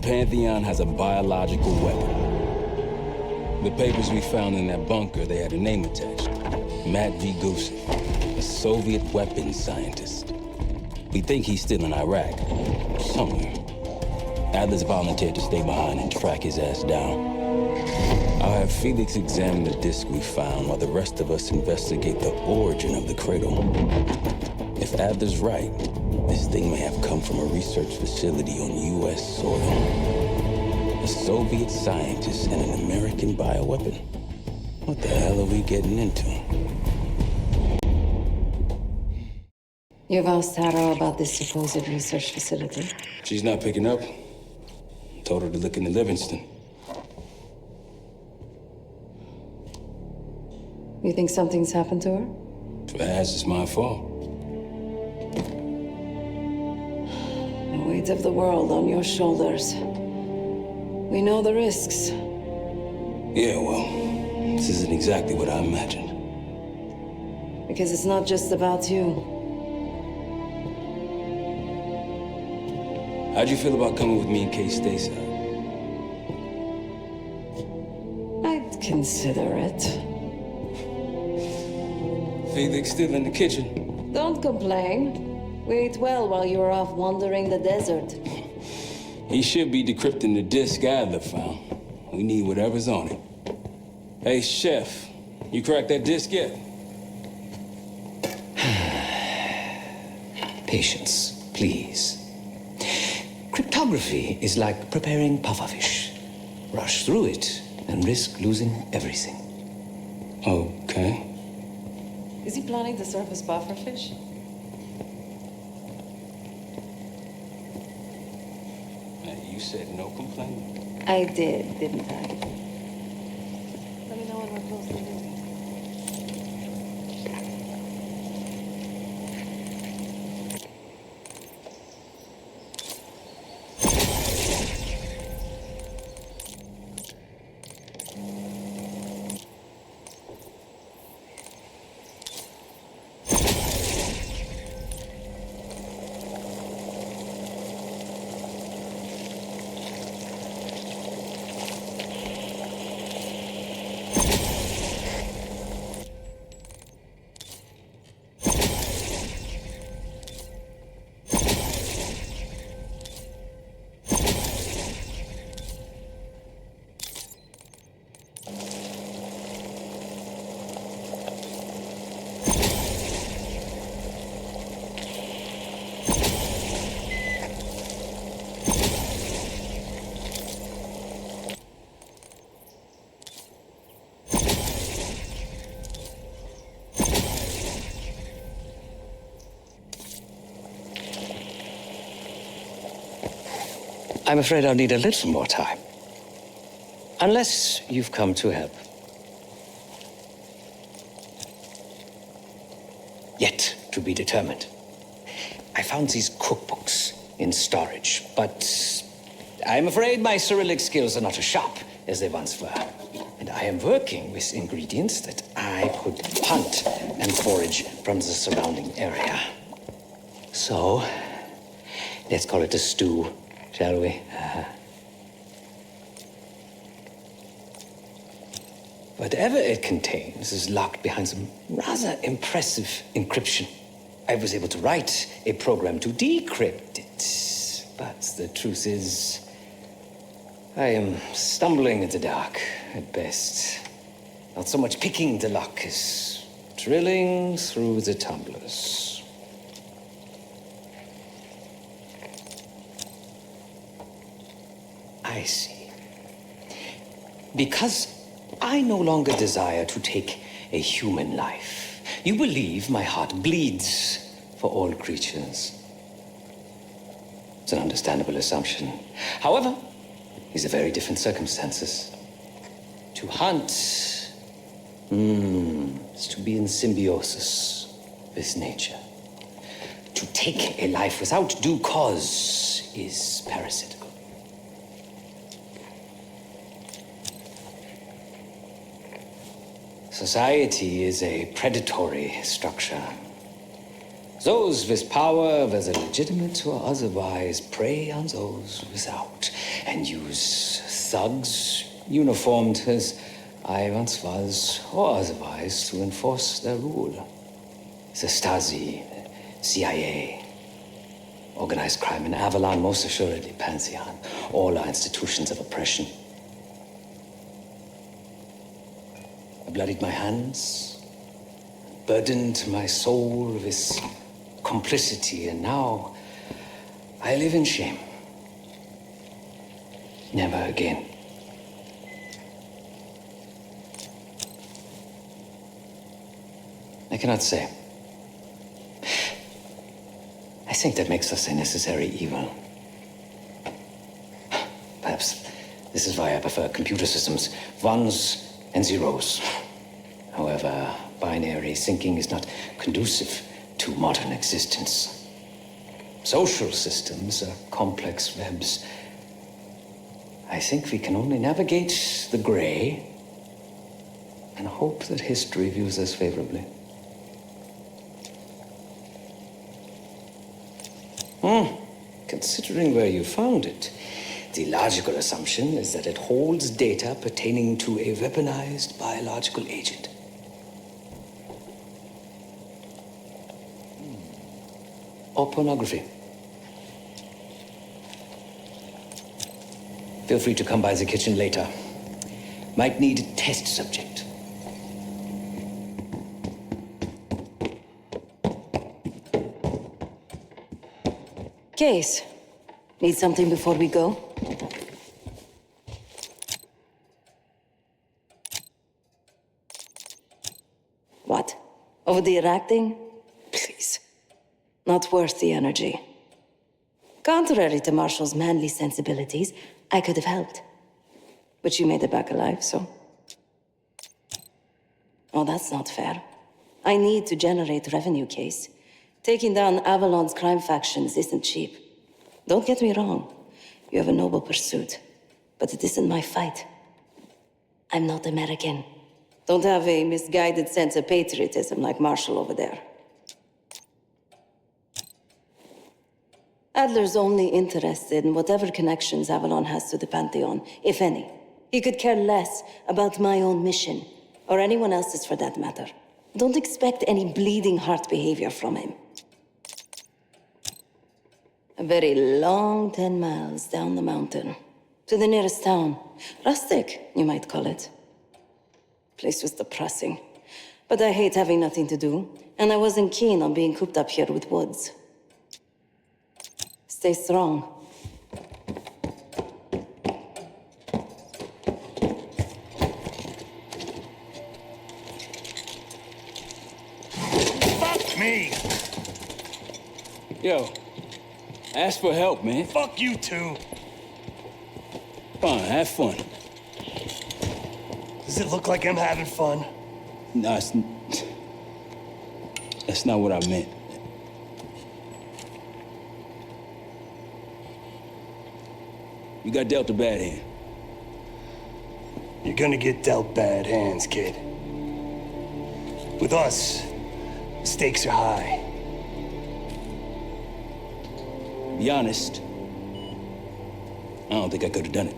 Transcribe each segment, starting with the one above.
Pantheon has a biological weapon. The papers we found in that bunker, they had a name attached. Matt V. Gusev, a Soviet weapons scientist. We think he's still in Iraq, somewhere. Adler's volunteered to stay behind and track his ass down. I'll have Felix examine the disc we found while the rest of us investigate the origin of the cradle. If Adler's right, this thing may have come from a research facility on U.S. soil. A Soviet scientist and an American bioweapon. What the hell are we getting into? You've asked Tara about this supposed research facility? She's not picking up. Told her to look into Livingston. You think something's happened to her? If it has, it's my fault. The weight of the world on your shoulders. We know the risks. Yeah, well, this isn't exactly what I imagined. Because it's not just about you. How'd you feel about coming with me in case stateside? I'd consider it. Felix still in the kitchen. Don't complain. We ate well while you were off wandering the desert. He should be decrypting the disk Adler found. We need whatever's on it. Hey, Chef, you cracked that disk yet? Patience, please. Cryptography is like preparing pufferfish. Rush through it and risk losing everything. Okay. Is he planning to serve us pufferfish? You said no complaining. I did, didn't I? Let me know when we're close to leaving. I'm afraid I'll need a little more time. Unless you've come to help. Yet to be determined. I found these cookbooks in storage, but I'm afraid my Cyrillic skills are not as sharp as they once were. And I am working with ingredients that I could hunt and forage from the surrounding area. So, let's call it a stew. Shall we? Whatever it contains is locked behind some rather impressive encryption. I was able to write a program to decrypt it, but the truth is, I am stumbling in the dark at best. Not so much picking the lock as drilling through the tumblers. I see. Because I no longer desire to take a human life, you believe my heart bleeds for all creatures. It's an understandable assumption. However, these are very different circumstances. To hunt is to be in symbiosis with nature. To take a life without due cause is parasitical. Society is a predatory structure. Those with power, whether legitimate or otherwise, prey on those without, and use thugs, uniformed as I once was, or otherwise, to enforce their rule. The Stasi, CIA, organized crime in Avalon, most assuredly Pantheon, all are institutions of oppression. I bloodied my hands, burdened my soul with complicity, and now I live in shame. Never again. I cannot say. I think that makes us a necessary evil. Perhaps this is why I prefer computer systems, ones and zeros. However, binary thinking is not conducive to modern existence. Social systems are complex webs. I think we can only navigate the gray and hope that history views us favorably. Considering where you found it, the logical assumption is that it holds data pertaining to a weaponized biological agent. Or pornography. Feel free to come by the kitchen later. Might need a test subject. Case. Need something before we go? What? Over the acting? Please. Not worth the energy. Contrary to Marshall's manly sensibilities, I could have helped. But you made it back alive, so... Oh, that's not fair. I need to generate revenue, Case. Taking down Avalon's crime factions isn't cheap. Don't get me wrong. You have a noble pursuit. But it isn't my fight. I'm not American. Don't have a misguided sense of patriotism like Marshall over there. Adler's only interested in whatever connections Avalon has to the Pantheon, if any. He could care less about my own mission, or anyone else's for that matter. Don't expect any bleeding heart behavior from him. A very long 10 miles down the mountain, to the nearest town. Rustic, you might call it. Place was depressing, but I hate having nothing to do, and I wasn't keen on being cooped up here with Woods. Stay strong. Fuck me! Yo, ask for help, man. Fuck you too! Fine, have fun. Does it look like I'm having fun? No, that's not what I meant. You got dealt a bad hand. You're gonna get dealt bad hands, kid. With us, the stakes are high. Be honest, I don't think I could have done it.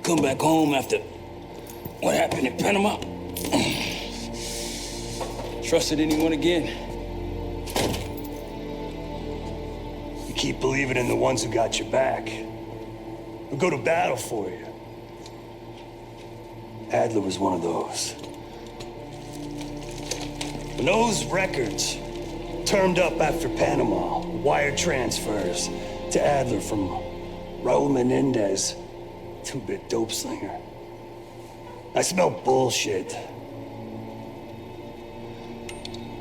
Come back home after what happened in Panama. Trusted anyone again? You keep believing in the ones who got your back. Who go to battle for you. Adler was one of those. When those records turned up after Panama, wire transfers to Adler from Raul Menendez, two-bit dope slinger. I smelled bullshit.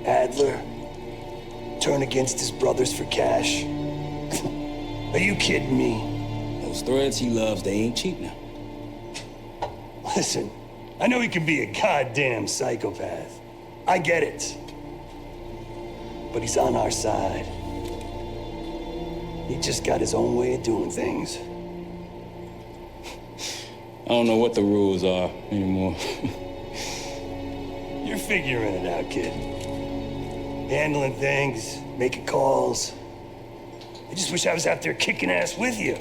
Adler turn against his brothers for cash. Are you kidding me? Those threads he loves, they ain't cheap now. Listen, I know he can be a goddamn psychopath. I get it. But he's on our side. He just got his own way of doing things. I don't know what the rules are anymore. You're figuring it out, kid. handling things, making calls. I just wish I was out there kicking ass with you.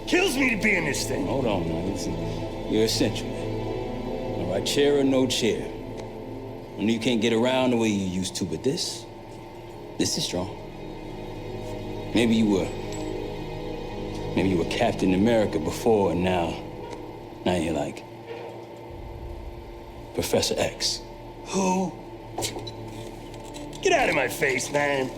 Kills me to be in this thing. Hold on, man. Listen, you're essential, man. All right, chair or no chair. I know you can't get around the way you used to, but this is strong. Maybe you were Captain America before, and now you're like Professor X. Who? Get out of my face, man.